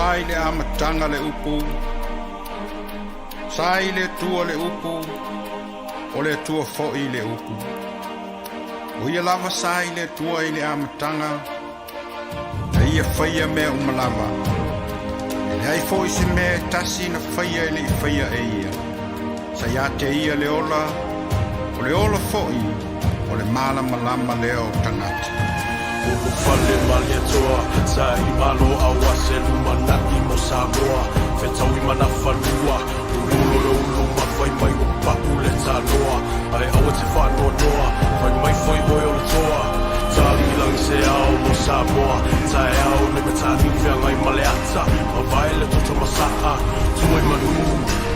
Sai le amatanga le upu, sai le tua le upu, o le tua fo'i le upu. O ia lava sai le tua i le amatanga, e ia whaia mea umalava. E le ai fo'i se mea tasi na whaia i le i whaia e ia. Sai a te ia le ola, o le ola fo'i, o le malama lama leo tangata. Ulu fale mali atoa, sai malo awa se lumanaki mo Samoa. Whetau I mana whanua, ulu mawhai mai o paku le tanoa. Ai awa te whanua noa, whai mai whai oi o le toa. Tali lang se ao mo Samoa, tae ao ne me tani whia ngai male ata. Ma vai le toto masaka, tuai manu,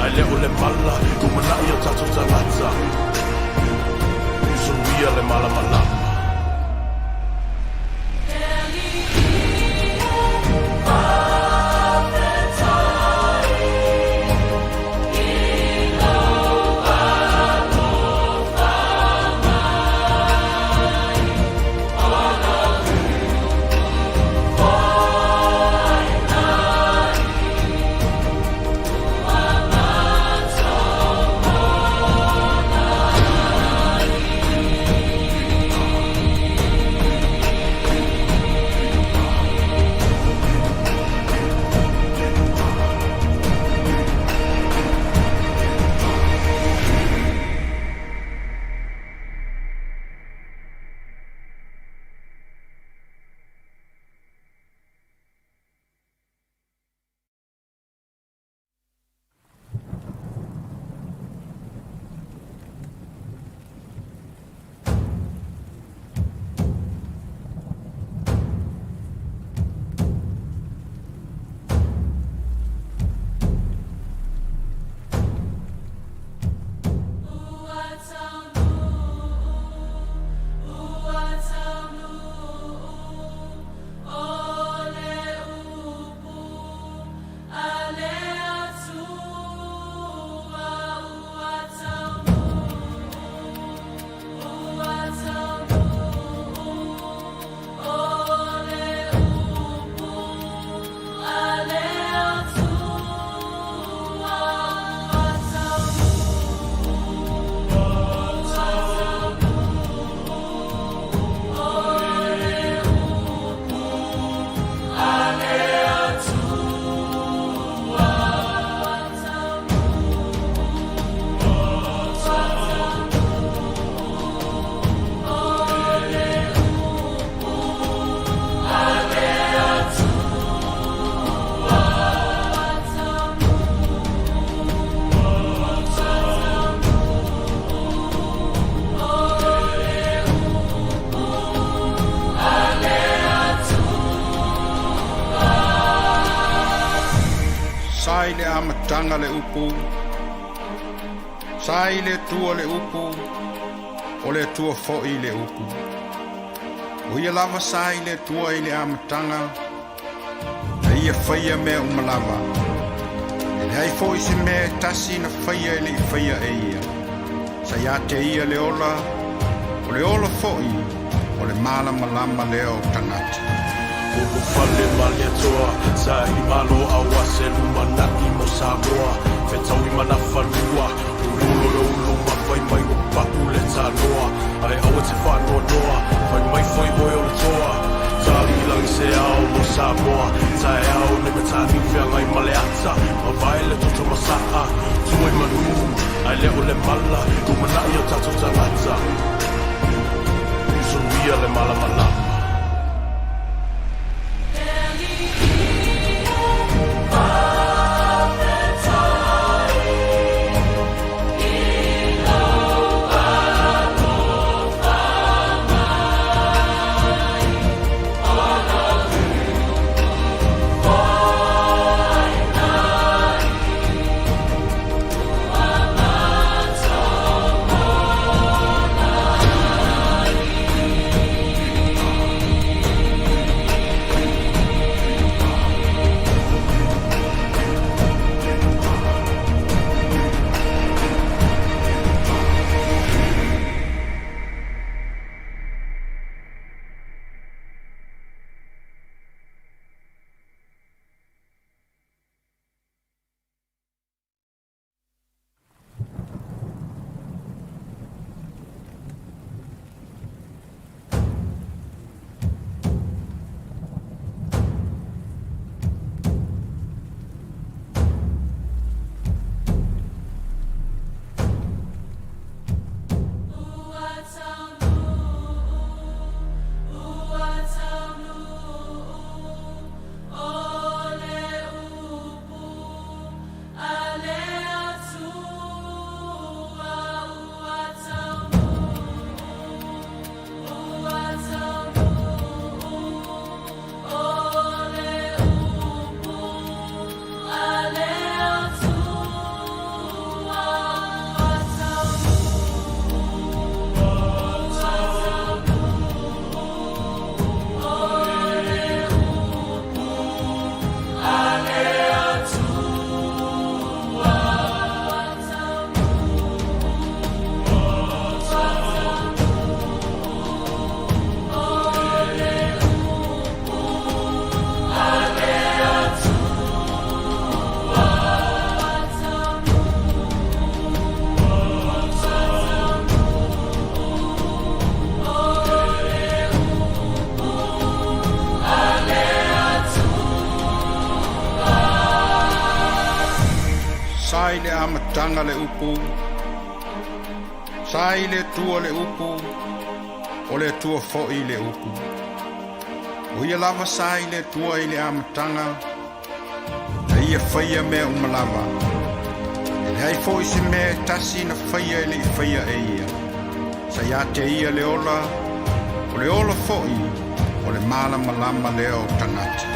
ai leo le mala, kumanai o tato tangata. Suia le mala malama. Sai le amatanga le upu, sai le tua le upu, o le tua fo'i le upu. O ia lava sai le tua i le amatanga, e ia whaia mea umalava. E le ai fo'i se mea tasi na whaia i le I whaia e ia. Sai a te ia le ola fo'i, o le malama lama leo tangata. Ulu fale mali atoa, sai malo awa se lumanaki mo Samoa. Whetau I mana whanua, ulu mawhai mai o paku le tanoa. Ai awa te whanua noa, whai mai whai oi o le toa. Tali lang se ao mo Samoa, tae ao ne me tani whia ngai male ata. Ma vai le toto masaka, tuai manu, ai leo le mala, kumanai o tato tangata. Suia le mala malama. Sai le amatanga le upu. Sai le tua le upu. O le tua fo'i le upu. O ia lava sai le tua i le amatanga. Na ia whaia mea umalava. E le hai fo'i se mea tasi na whaia i le i whaia e ia. Sa ia te ia le ola. O le ola fo'i. O le malama leo tangati.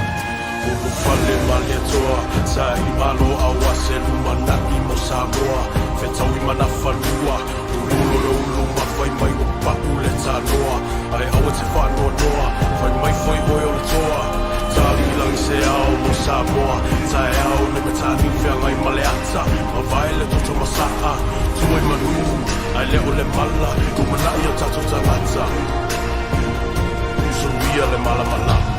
Ulu fale malia toa, sa I malo awa se lumanaki mo Samoa. Whetau I mana whanua, ulu le ulu mawhai mai o paku le tānoa. Ai awa te whanua noa, whai mai whai hoi o le toa. Tāri langi se ao mo Samoa, tae ao le me tāni whiangai maleata. Ma vai le toto masaka, tuai manu, ai leo le mala, kumanai o tato tangata. Suria le malama.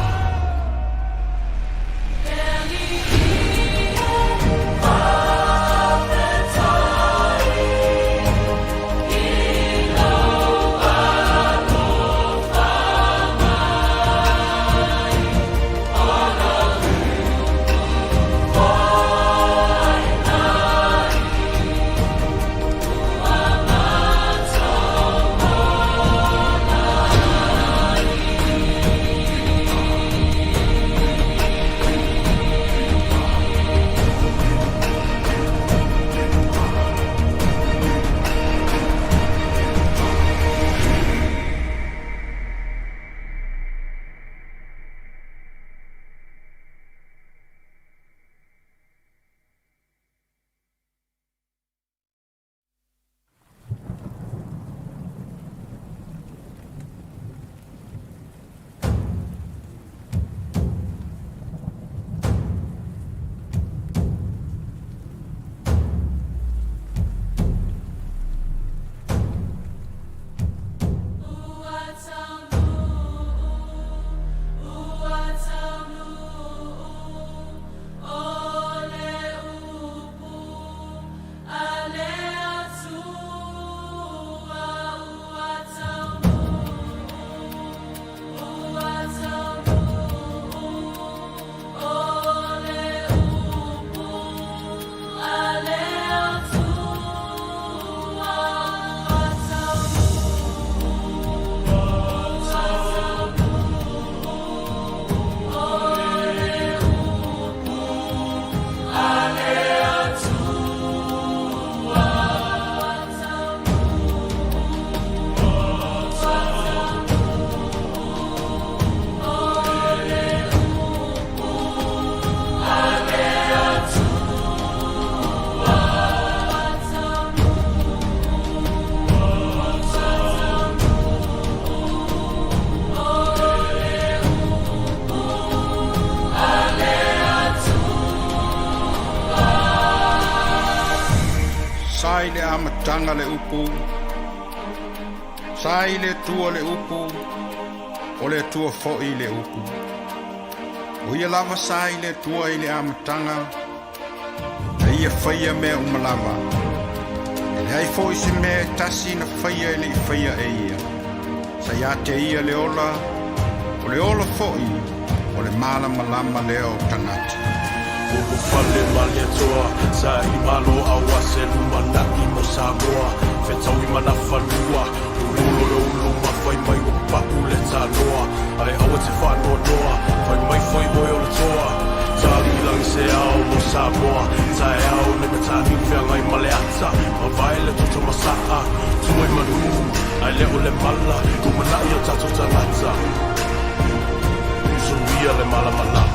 Sai le amatanga le upu. Sai le tua le upu. O le tua fo'i le upu. O ia lava sai le tua i le amatanga. Na ia whaia mea umalava. E le hai fo'i se mea tasi na whaia i le I whaia e ia. Sa ia te ia le ola. O le ola fo'i. O le malama leo tangati. Ulu fale malia toa, sa I malo awa se lumanaki mo Samoa. Whetau I mana whanua, ulu le ulu mawhai mai o paku le tānoa. Ai awa te whanua noa, whai mai whai hoi o le toa. Tāri langi se ao mo Samoa, tae ao le me tāni whiangai maleata. Ma vai le toto masaka, tuai manu, ai leo le mala, kumanai o tato tangata. Suria le malama.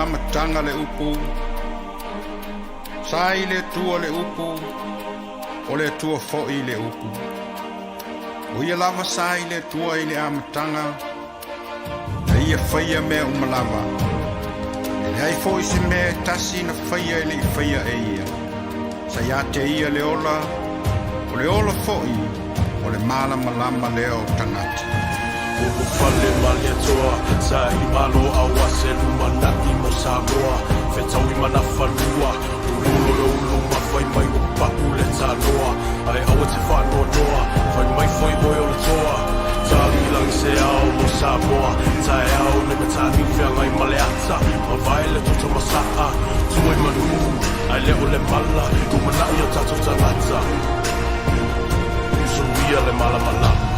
amatanga le upu. Sa i le tua le upu, o le tua fo'i le upu. O ia lava sa i le tua i le amatanga, na ia whaia mea umalama. E le ai fo'i se mea tasi na whaia i le i whaia e ia. Sa ia te ia le ola, o le ola fo'i, o le malama lama leo tangati. Ulu fale malia toa, sa i malo awa se luma naki mo Samoa. Whetau i mana whanua, ulu le ulu mawhai mai o paku le tanoa. Ai awa te whanua noa, whai mai whai hoi o le toa. Tali lang se ao mo Samoa, tae ao le matani whiangai male ata. Ma vai le toto masaa, tuai manu, ai leo le mala, umanai o tato tangata. Usuia le mala malama.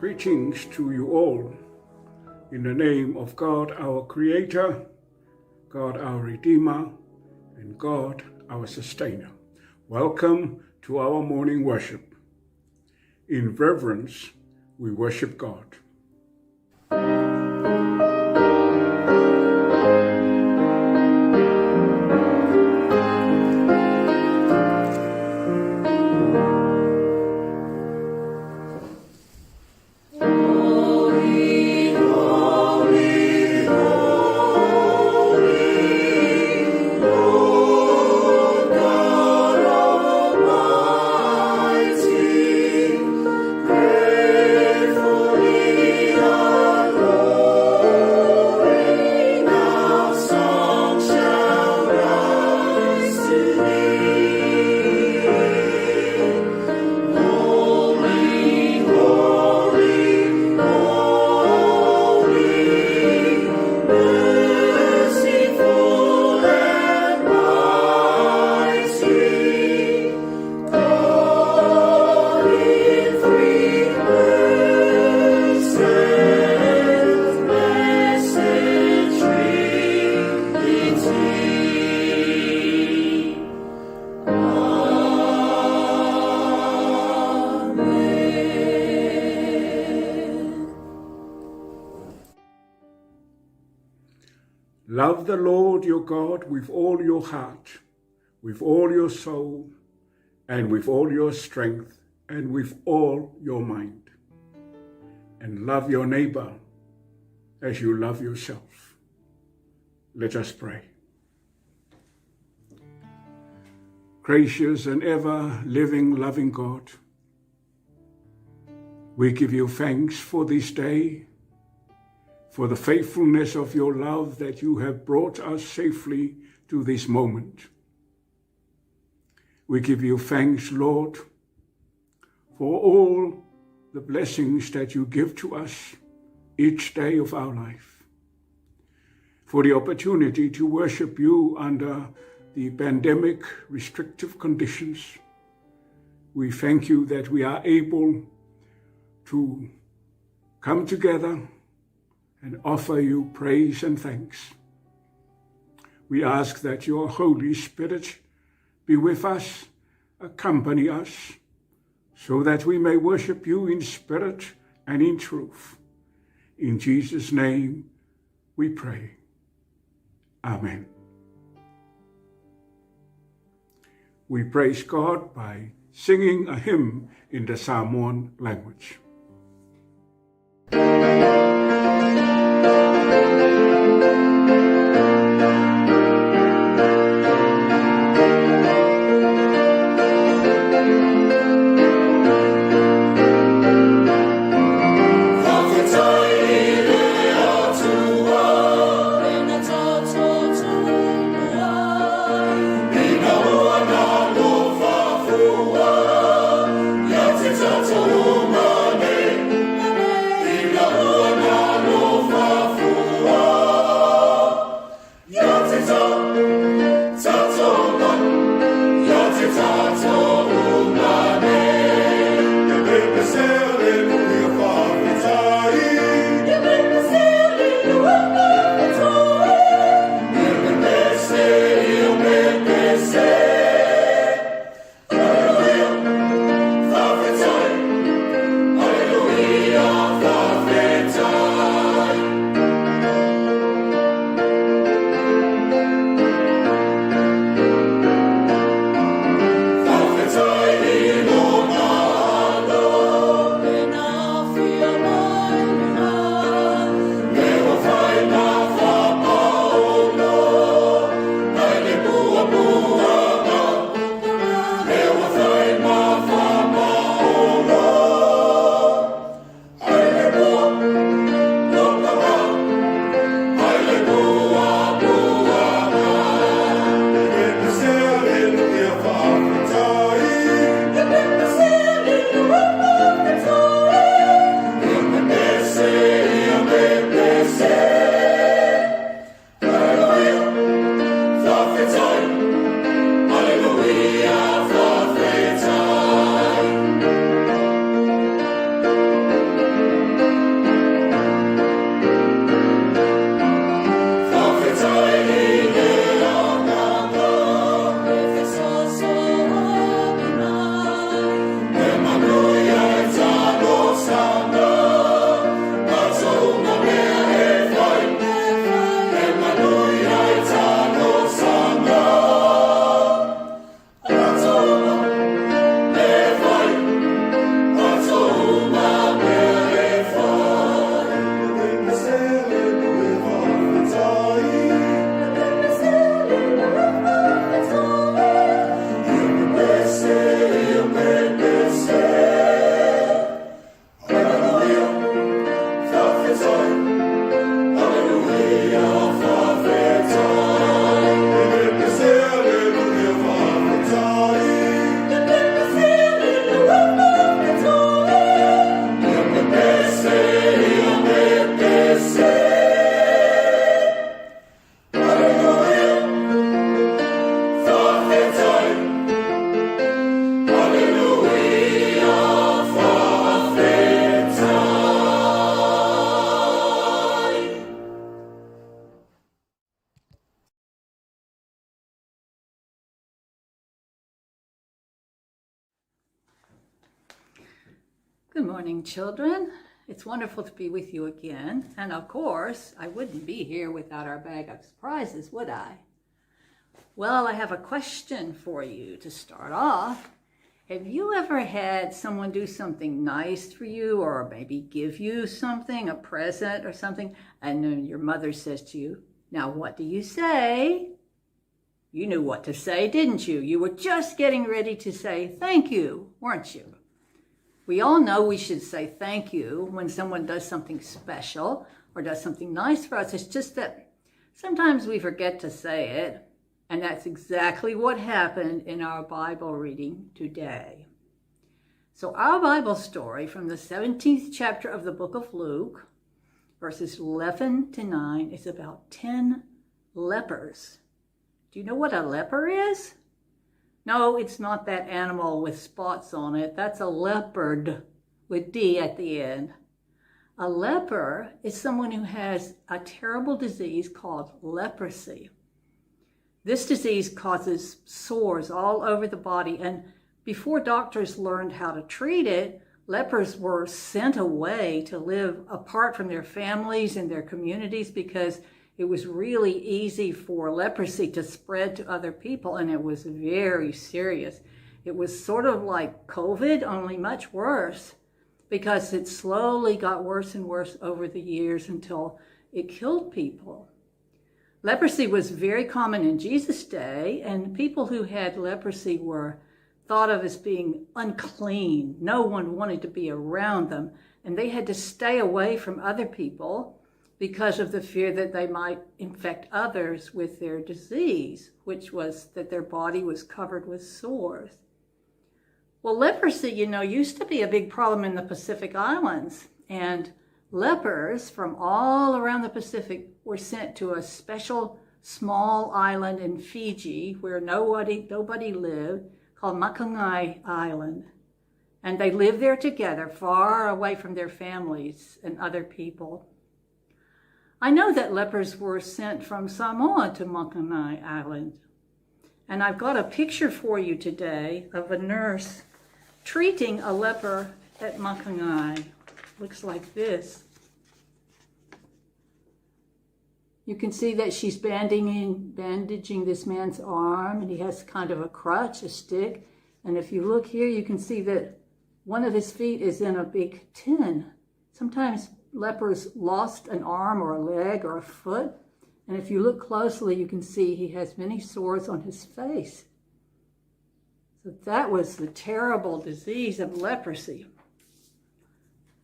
Greetings to you all, in the name of God our Creator, God our Redeemer, and God our Sustainer. Welcome to our morning worship. In reverence, we worship God. Love the Lord your God with all your heart, with all your soul, and with all your strength, and with all your mind. And love your neighbor as you love yourself. Let us pray. Gracious and ever-living, loving God, we give you thanks for this day, for the faithfulness of your love that you have brought us safely to this moment. We give you thanks, Lord, for all the blessings that you give to us each day of our life, for the opportunity to worship you under the pandemic restrictive conditions. We thank you that we are able to come together and offer you praise and thanks. We ask that your Holy Spirit be with us, accompany us, so that we may worship you in spirit and in truth. In Jesus' name we pray. Amen. We praise God by singing a hymn in the Samoan language. Uma Good morning, children. It's wonderful to be with you again. And of course, I wouldn't be here without our bag of surprises, would I? Well, I have a question for you to start off. Have you ever had someone do something nice for you, or maybe give you something, a present or something, and then your mother says to you, "Now what do you say?" You knew what to say, didn't you? You were just getting ready to say thank you, weren't you? We all know we should say thank you when someone does something special or does something nice for us. It's just that sometimes we forget to say it, and that's exactly what happened in our Bible reading today. So our Bible story from the 17th chapter of the book of Luke, verses 11 to 9, is about 10 lepers. Do you know what a leper is? No, it's not that animal with spots on it. That's a leopard with D at the end. A leper is someone who has a terrible disease called leprosy. This disease causes sores all over the body, and before doctors learned how to treat it, lepers were sent away to live apart from their families and their communities because it was really easy for leprosy to spread to other people, and it was very serious. It was sort of like COVID, only much worse, because it slowly got worse and worse over the years until it killed people. Leprosy was very common in Jesus' day, and people who had leprosy were thought of as being unclean. No one wanted to be around them, and they had to stay away from other people because of the fear that they might infect others with their disease, which was that their body was covered with sores. Well, leprosy, used to be a big problem in the Pacific Islands, and lepers from all around the Pacific were sent to a special small island in Fiji where nobody lived, called Makangai Island. And they lived there together, far away from their families and other people. I know that lepers were sent from Samoa to Makangai Island. And I've got a picture for you today of a nurse treating a leper at Makangai. Looks like this. You can see that she's bandaging this man's arm, and he has kind of a crutch, a stick. And if you look here, you can see that one of his feet is in a big tin. Sometimes lepers lost an arm or a leg or a foot, and if you look closely, you can see he has many sores on his face. So that was the terrible disease of leprosy.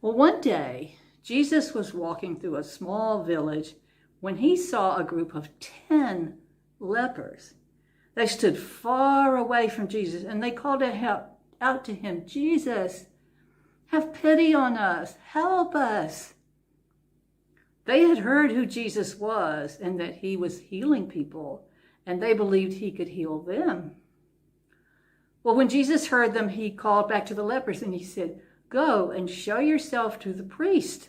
Well, one day, Jesus was walking through a small village when he saw a group of 10 lepers. They stood far away from Jesus, and they called out to him, "Jesus, have pity on us, help us." They had heard who Jesus was and that he was healing people, and they believed he could heal them. Well, when Jesus heard them, he called back to the lepers and he said, "Go and show yourself to the priest."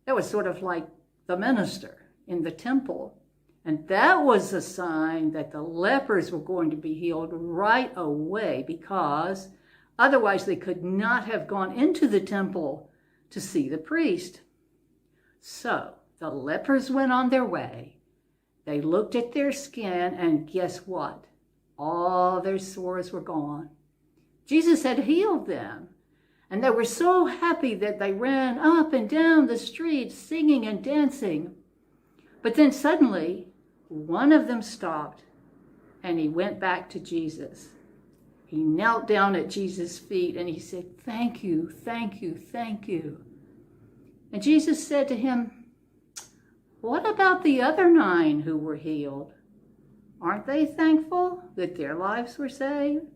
That was sort of like the minister in the temple. And that was a sign that the lepers were going to be healed right away, because otherwise they could not have gone into the temple to see the priest. So the lepers went on their way. They looked at their skin, and guess what? All their sores were gone. Jesus had healed them. And they were so happy that they ran up and down the streets singing and dancing. But then suddenly, one of them stopped, and he went back to Jesus. He knelt down at Jesus' feet and he said, "Thank you, thank you, thank you." And Jesus said to him, "What about the other 9 who were healed? Aren't they thankful that their lives were saved?"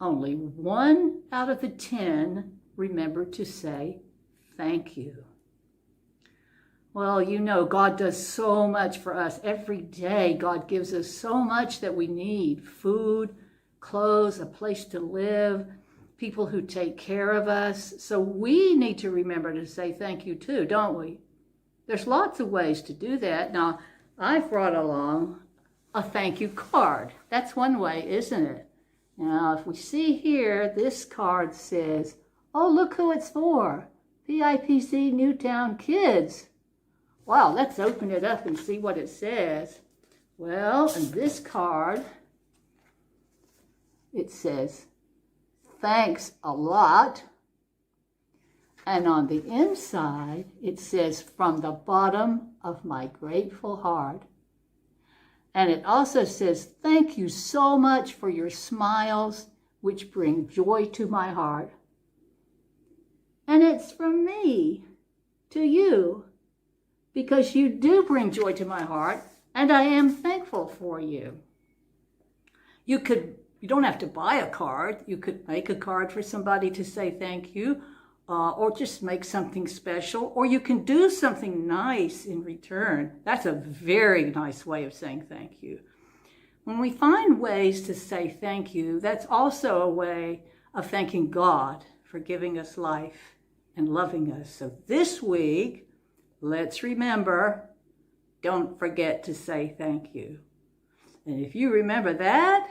Only 1 out of the 10 remembered to say thank you. Well, God does so much for us. Every day, God gives us so much that we need: food, clothes, a place to live, people who take care of us. So we need to remember to say thank you too, don't we? There's lots of ways to do that. Now, I've brought along a thank you card. That's one way, isn't it? Now, if we see here, this card says, Oh, look who it's for. PIPC Newtown kids. Wow, let's open it up and see what it says. Well, in this card, it says, thanks a lot. And on the inside, it says, from the bottom of my grateful heart. And it also says, thank you so much for your smiles, which bring joy to my heart. And it's from me to you, because you do bring joy to my heart, and I am thankful for you. You don't have to buy a card. You could make a card for somebody to say thank you, or just make something special, or you can do something nice in return. That's a very nice way of saying thank you. When we find ways to say thank you, that's also a way of thanking God for giving us life and loving us. So this week, let's remember, don't forget to say thank you. And if you remember that,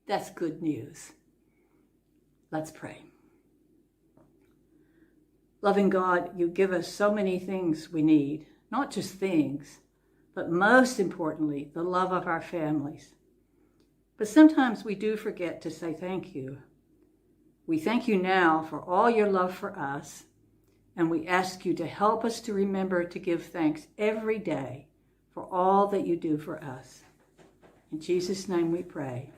that's good news. Let's pray. Loving God, you give us so many things we need, not just things, but most importantly, the love of our families. But sometimes we do forget to say thank you. We thank you now for all your love for us, and we ask you to help us to remember to give thanks every day for all that you do for us. In Jesus' name we pray.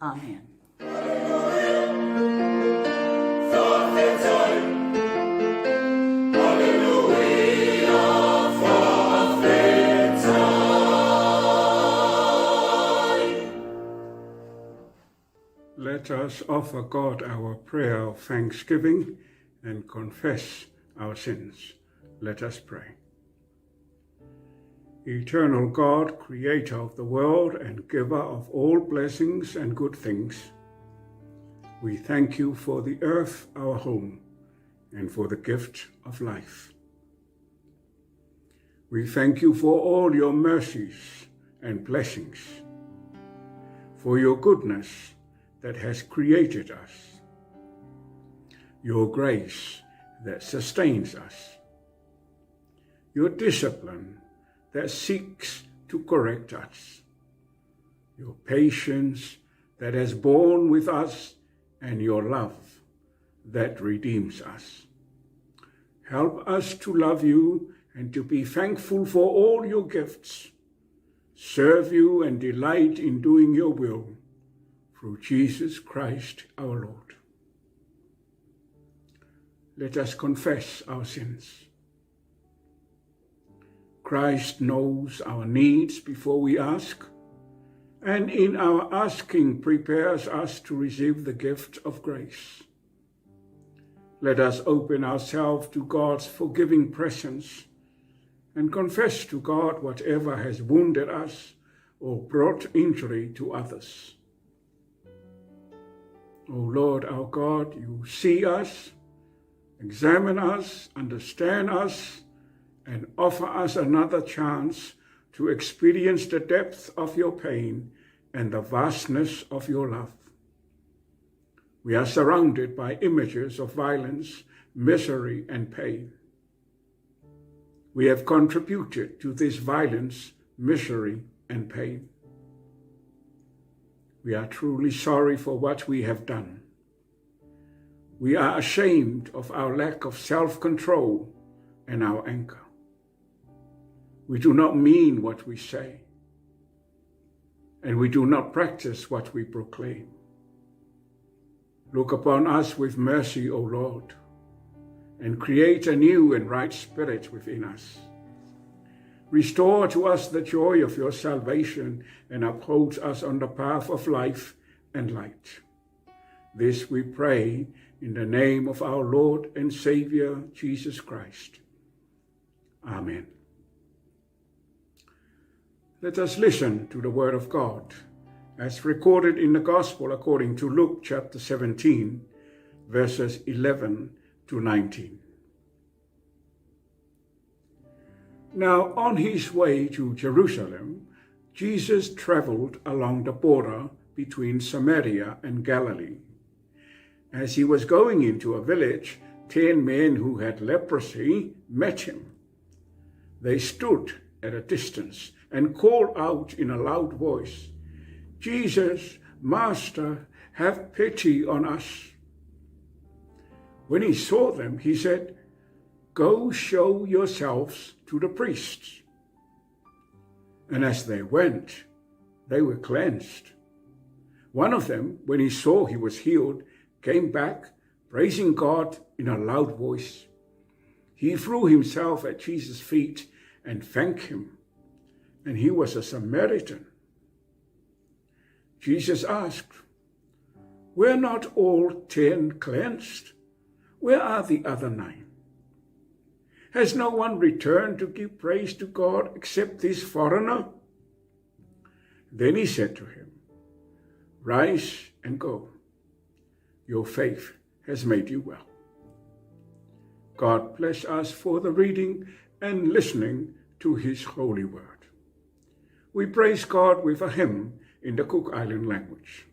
Amen. Let us offer God our prayer of thanksgiving and confess our sins. Let us pray. Eternal God, creator of the world and giver of all blessings and good things, we thank you for the earth, our home, and for the gift of life. We thank you for all your mercies and blessings, for your goodness that has created us, your grace that sustains us, your discipline that seeks to correct us, your patience that has borne with us, and your love that redeems us. Help us to love you and to be thankful for all your gifts, serve you and delight in doing your will, through Jesus Christ our Lord. Let us confess our sins. Christ knows our needs before we ask, and in our asking prepares us to receive the gift of grace. Let us open ourselves to God's forgiving presence and confess to God whatever has wounded us or brought injury to others. O Lord our God, you see us, examine us, understand us, and offer us another chance to experience the depth of your pain and the vastness of your love. We are surrounded by images of violence, misery, and pain. We have contributed to this violence, misery, and pain. We are truly sorry for what we have done. We are ashamed of our lack of self-control and our anger. We do not mean what we say, and we do not practice what we proclaim. Look upon us with mercy, O Lord, and create a new and right spirit within us. Restore to us the joy of your salvation and uphold us on the path of life and light. This we pray in the name of our Lord and Savior, Jesus Christ. Amen. Let us listen to the word of God as recorded in the Gospel according to Luke chapter 17, verses 11 to 19. Now, on his way to Jerusalem, Jesus traveled along the border between Samaria and Galilee. As he was going into a village, 10 men who had leprosy met him. They stood at a distance and called out in a loud voice, "Jesus, Master, have pity on us." When he saw them, he said, "Go show yourselves to the priests." And as they went, they were cleansed. One of them, when he saw he was healed, came back, praising God in a loud voice. He threw himself at Jesus' feet and thanked him. And he was a Samaritan. Jesus asked, "Were not all 10 cleansed? Where are the other 9? Has no one returned to give praise to God except this foreigner?" Then he said to him, "Rise and go. Your faith has made you well." God bless us for the reading and listening to his holy word. We praise God with a hymn in the Cook Island language.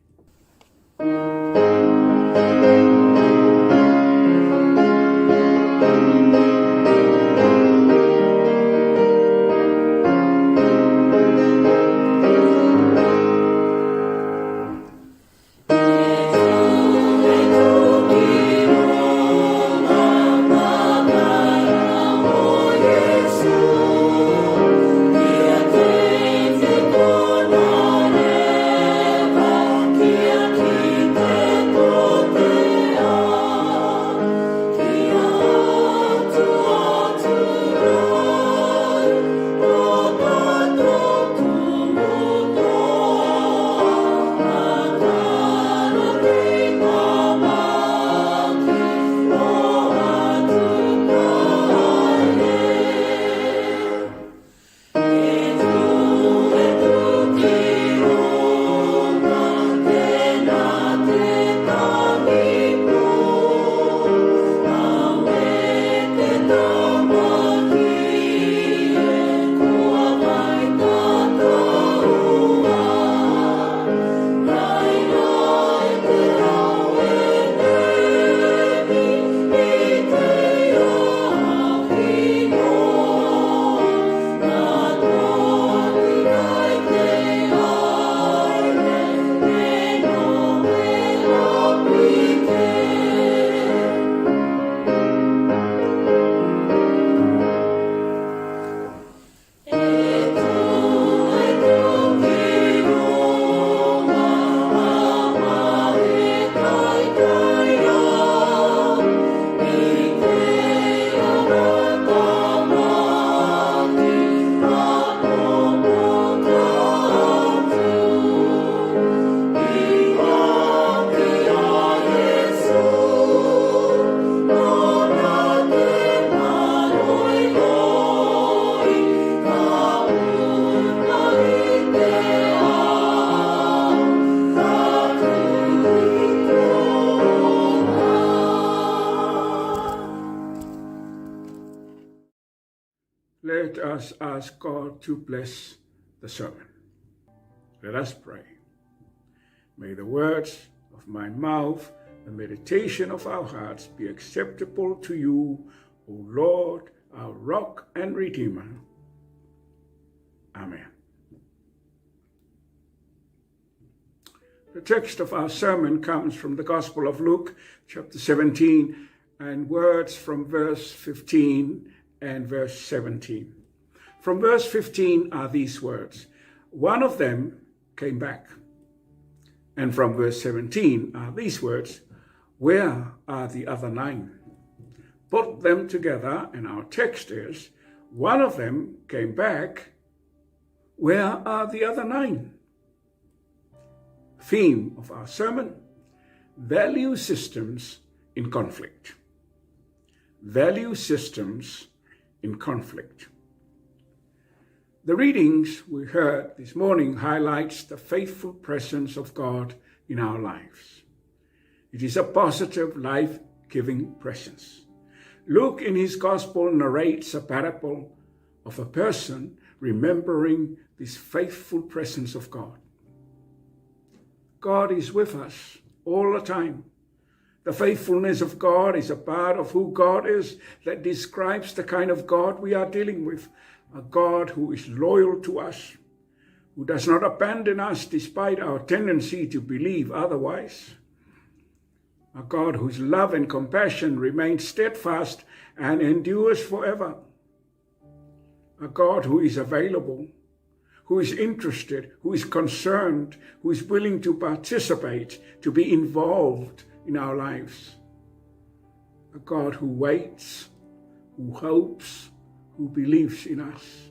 Let us ask God to bless the sermon. Let us pray. May the words of my mouth, the meditation of our hearts be acceptable to you, O Lord, our rock and redeemer. Amen. The text of our sermon comes from the Gospel of Luke, chapter 17, and words from verse 15 and verse 17. From verse 15 are these words, "One of them came back." And from verse 17 are these words, "Where are the other 9? Put them together, and our text is, "One of them came back. Where are the other 9? Theme of our sermon, value systems in conflict. Value systems in conflict. The readings we heard this morning highlights the faithful presence of God in our lives. It is a positive, life-giving presence. Luke in his gospel narrates a parable of a person remembering this faithful presence of God. God is with us all the time. The faithfulness of God is a part of who God is that describes the kind of God we are dealing with. A God who is loyal to us, who does not abandon us despite our tendency to believe otherwise. A God whose love and compassion remain steadfast and endures forever. A God who is available, who is interested, who is concerned, who is willing to participate, to be involved in our lives. A God who waits, who hopes, who believes in us.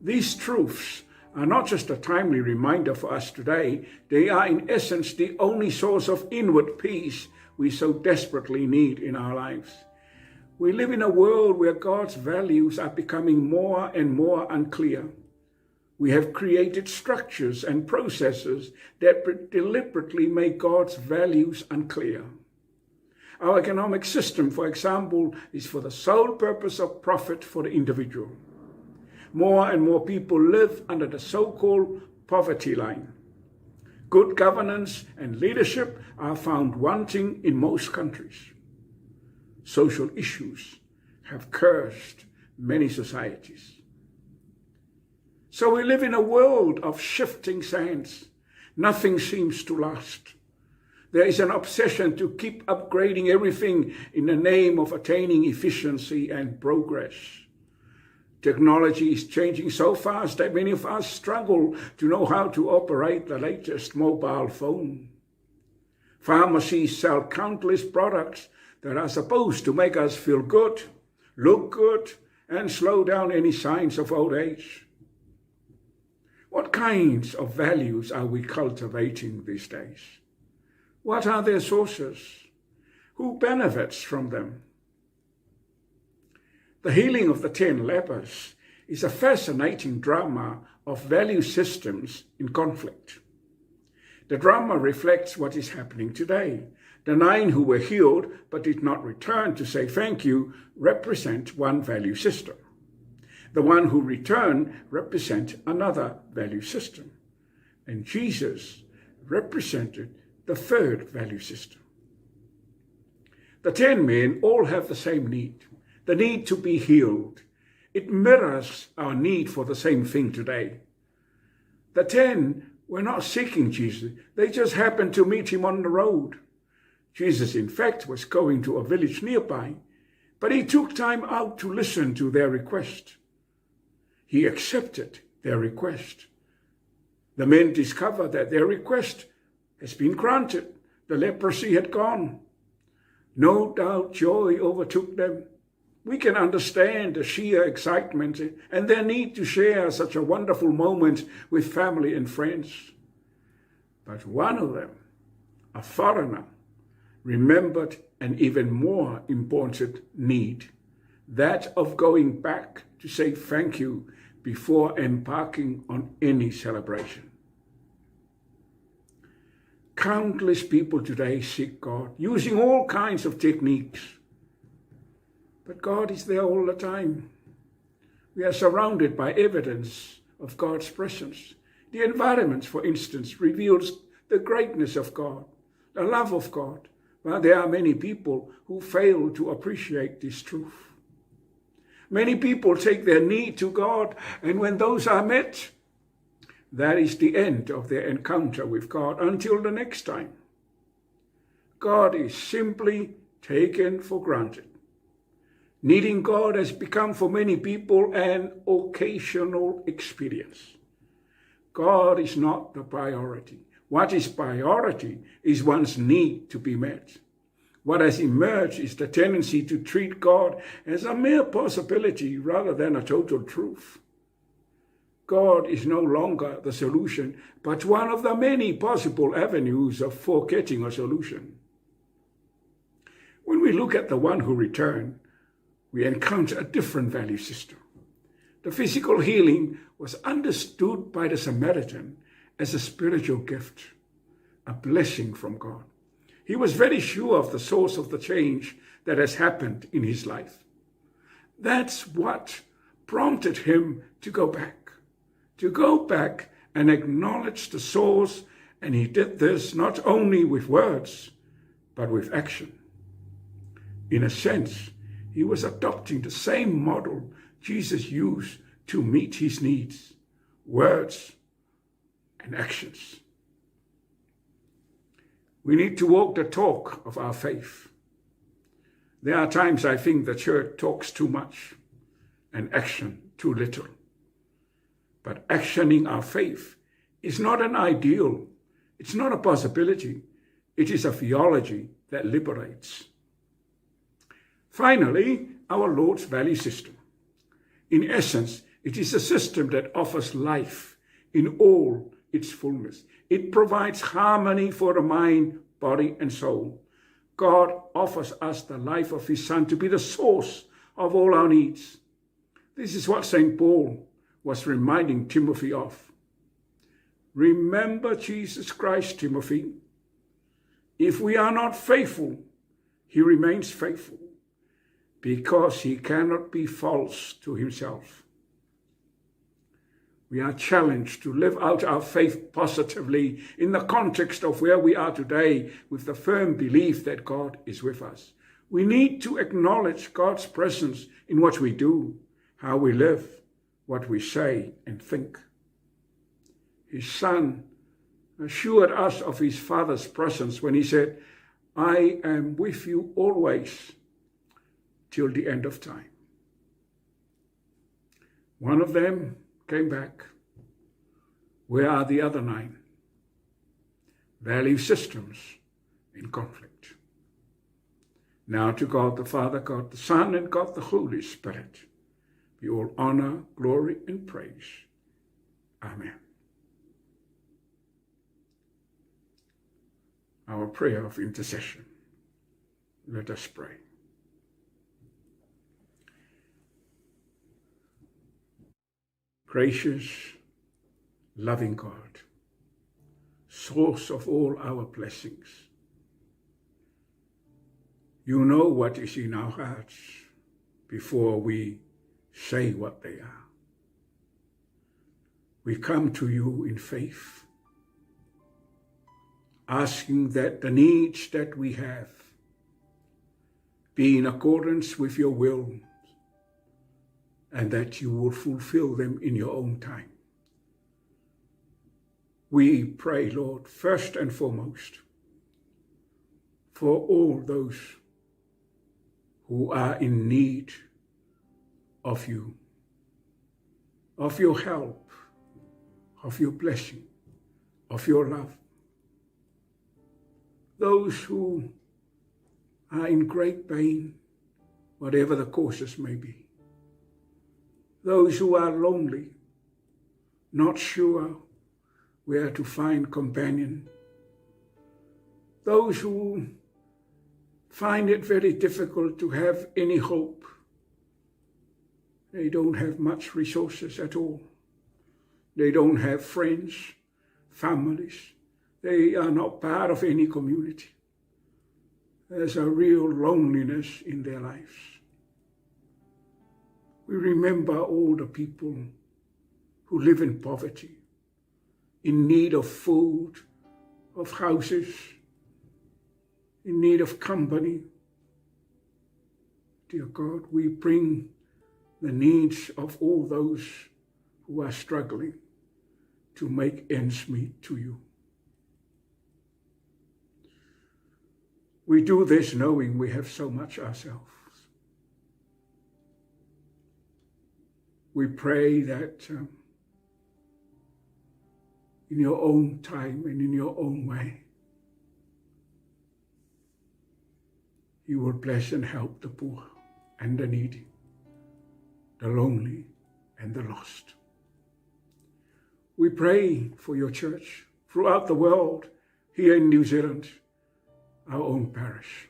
These truths are not just a timely reminder for us today, they are in essence the only source of inward peace we so desperately need in our lives. We live in a world where God's values are becoming more and more unclear. We have created structures and processes that deliberately make God's values unclear. Our economic system, for example, is for the sole purpose of profit for the individual. More and more people live under the so-called poverty line. Good governance and leadership are found wanting in most countries. Social issues have cursed many societies. So we live in a world of shifting sands. Nothing seems to last. There is an obsession to keep upgrading everything in the name of attaining efficiency and progress. Technology is changing so fast that many of us struggle to know how to operate the latest mobile phone. Pharmacies sell countless products that are supposed to make us feel good, look good, and slow down any signs of old age. What kinds of values are we cultivating these days? What are their sources? Who benefits from them? The healing of the 10 lepers is a fascinating drama of value systems in conflict. The drama reflects what is happening today. The 9 who were healed but did not return to say thank you represent one value system. The one who returned represent another value system. And Jesus represented the third value system. The 10 men all have the same need, the need to be healed. It mirrors our need for the same thing today. The 10 were not seeking Jesus. They just happened to meet him on the road. Jesus, in fact, was going to a village nearby, but he took time out to listen to their request. He accepted their request. The men discovered that their request has been granted. The leprosy had gone. No doubt joy overtook them. We can understand the sheer excitement and their need to share such a wonderful moment with family and friends. But one of them, a foreigner, remembered an even more important need, that of going back to say thank you before embarking on any celebration. Countless people today seek God, using all kinds of techniques. But God is there all the time. We are surrounded by evidence of God's presence. The environment, for instance, reveals the greatness of God, the love of God. But there are many people who fail to appreciate this truth. Many people take their need to God, and when those are met, that is the end of their encounter with God until the next time. God is simply taken for granted. Needing God has become for many people an occasional experience. God is not the priority. What is priority is one's need to be met. What has emerged is the tendency to treat God as a mere possibility rather than a total truth. God is no longer the solution, but one of the many possible avenues of forgetting a solution. When we look at the one who returned, we encounter a different value system. The physical healing was understood by the Samaritan as a spiritual gift, a blessing from God. He was very sure of the source of the change that has happened in his life. That's what prompted him to go back and acknowledge the source, and he did this not only with words, but with action. In a sense, he was adopting the same model Jesus used to meet his needs, words and actions. We need to walk the talk of our faith. There are times I think the church talks too much and action too little. But actioning our faith is not an ideal. It's not a possibility. It is a theology that liberates. Finally, our Lord's value system. In essence, it is a system that offers life in all its fullness. It provides harmony for the mind, body, and soul. God offers us the life of his Son to be the source of all our needs. This is what St. Paul was reminding Timothy of. Remember Jesus Christ, Timothy. If we are not faithful, he remains faithful, because he cannot be false to himself. We are challenged to live out our faith positively in the context of where we are today, with the firm belief that God is with us. We need to acknowledge God's presence in what we do, how we live, what we say and think. His Son assured us of his Father's presence when he said, I am with you always till the end of time. One of them came back. Where are the other 9? Value systems in conflict. Now to God the Father, God the Son, and God the Holy Spirit be all honor, glory, and praise. Amen. Our prayer of intercession. Let us pray. Gracious, loving God, source of all our blessings, you know what is in our hearts before we say what they are. We come to you in faith, asking that the needs that we have be in accordance with your will, and that you will fulfill them in your own time. We pray, Lord, first and foremost, for all those who are in need of you, of your help, of your blessing, of your love. Those who are in great pain, whatever the causes may be. Those who are lonely, not sure where to find companion. Those who find it very difficult to have any hope. They don't have much resources at all. They don't have friends, families. They are not part of any community. There's a real loneliness in their lives. We remember all the people who live in poverty, in need of food, of houses, in need of company. Dear God, we bring the needs of all those who are struggling to make ends meet to you. We do this knowing we have so much ourselves. We pray that in your own time and in your own way, you will bless and help the poor and the needy, the lonely and the lost. We pray for your church throughout the world, here in New Zealand, our own parish.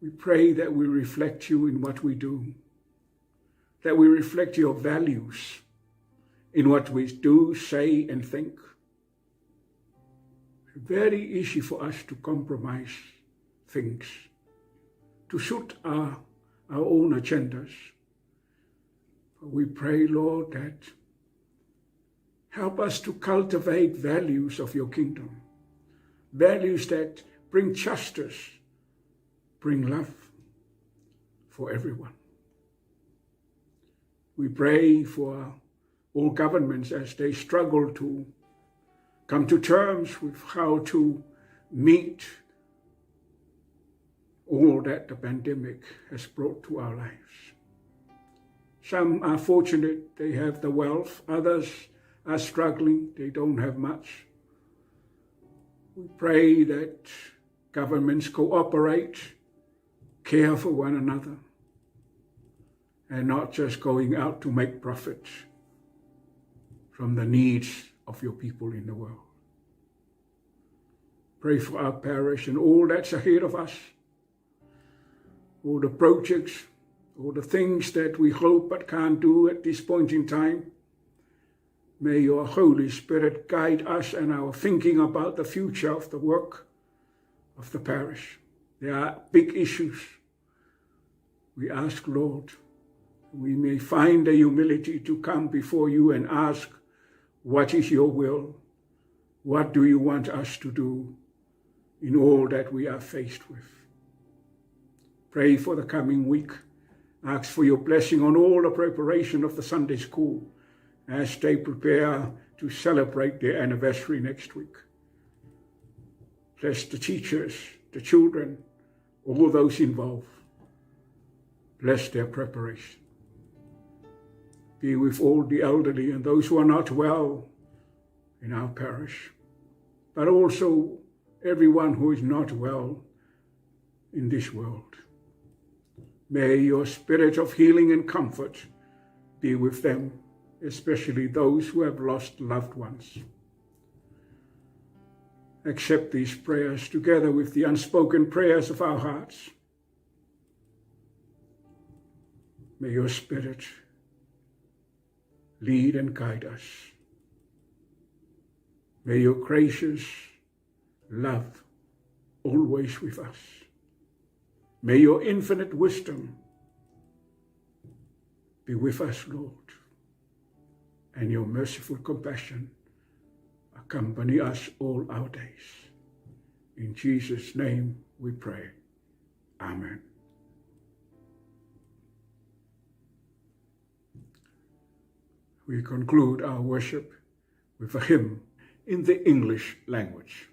We pray that we reflect you in what we do, that we reflect your values in what we do, say, and think. Very easy for us to compromise things, to suit our own agendas. But we pray, Lord, that help us to cultivate values of your kingdom, values that bring justice, bring love for everyone. We pray for all governments as they struggle to come to terms with how to meet all that the pandemic has brought to our lives. Some are fortunate, they have the wealth. Others are struggling, they don't have much. We pray that governments cooperate, care for one another, and not just going out to make profit from the needs of your people in the world. Pray for our parish and all that's ahead of us, all the projects, all the things that we hope but can't do at this point in time. May your Holy Spirit guide us and our thinking about the future of the work of the parish. There are big issues. We ask, Lord, we may find the humility to come before you and ask, what is your will? What do you want us to do in all that we are faced with? Pray for the coming week. Ask for your blessing on all the preparation of the Sunday school as they prepare to celebrate their anniversary next week. Bless the teachers, the children, all those involved. Bless their preparation. Be with all the elderly and those who are not well in our parish, but also everyone who is not well in this world. May your spirit of healing and comfort be with them, especially those who have lost loved ones. Accept these prayers together with the unspoken prayers of our hearts. May your Spirit lead and guide us. May your gracious love always with us. May your infinite wisdom be with us, Lord, and your merciful compassion accompany us all our days. In Jesus' name we pray. Amen. We conclude our worship with a hymn in the English language.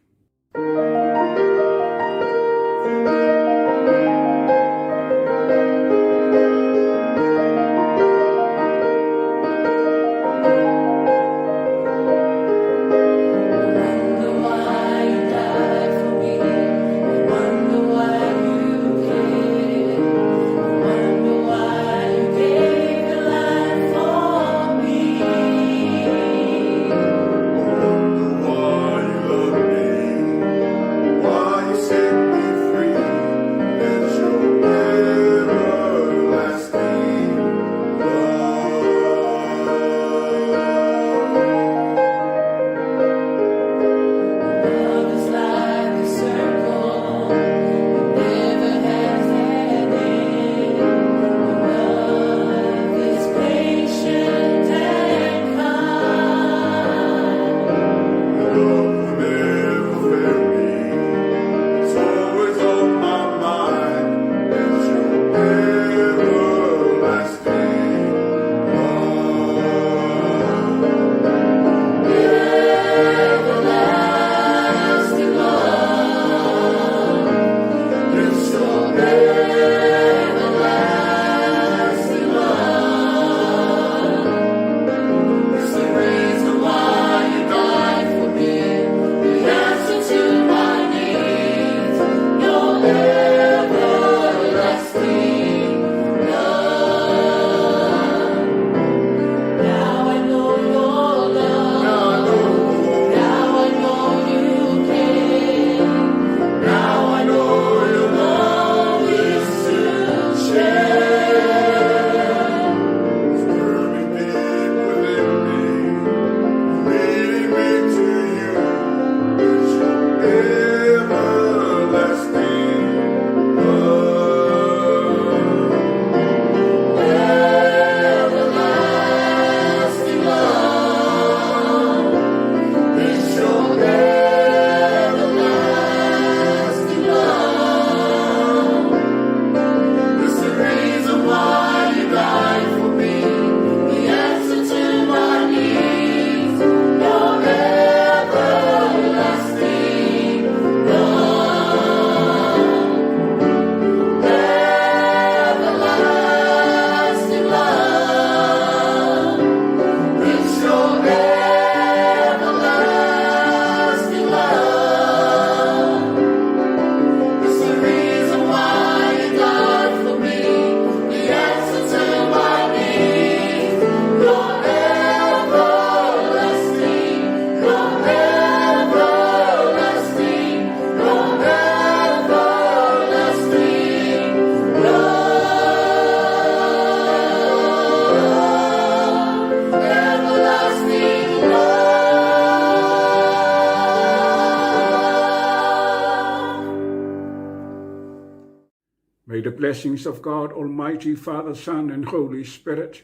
May the blessings of God, Almighty Father, Son, and Holy Spirit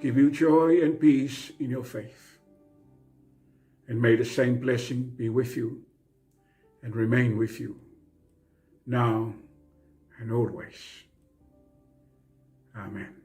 give you joy and peace in your faith. And may the same blessing be with you and remain with you now and always. Amen.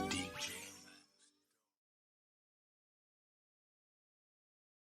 DJ